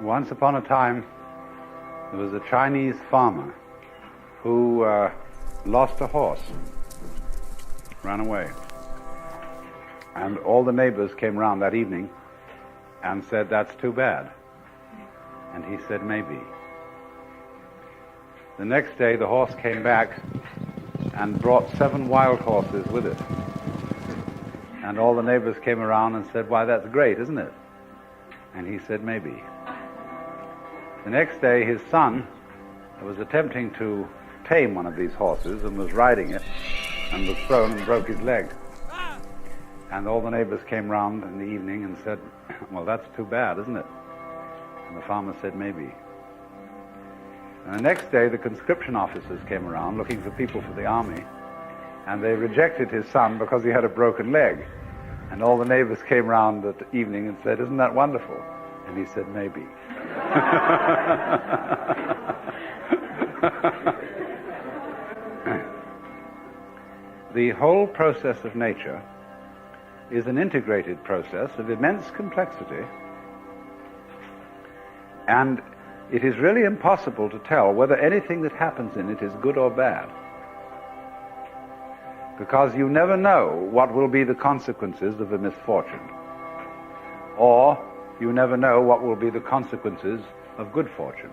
Once upon a time, there was a Chinese farmer who lost a horse, ran away. And all the neighbors came round that evening and said, "That's too bad." And he said, "Maybe." The next day, the horse came back and brought 7 wild horses with it. And all the neighbors came around and said, "Why, that's great, isn't it?" And he said, "Maybe." The next day, his son was attempting to tame one of these horses and was riding it and was thrown and broke his leg. And all the neighbors came round in the evening and said, "Well, that's too bad, isn't it?" And the farmer said, "Maybe." And the next day, the conscription officers came around looking for people for the army, and they rejected his son because he had a broken leg. And all the neighbors came round that evening and said, "Isn't that wonderful?" And he said, "Maybe." The whole process of nature is an integrated process of immense complexity, and it is really impossible to tell whether anything that happens in it is good or bad, because you never know what will be the consequences of a misfortune, or you never know what will be the consequences of good fortune.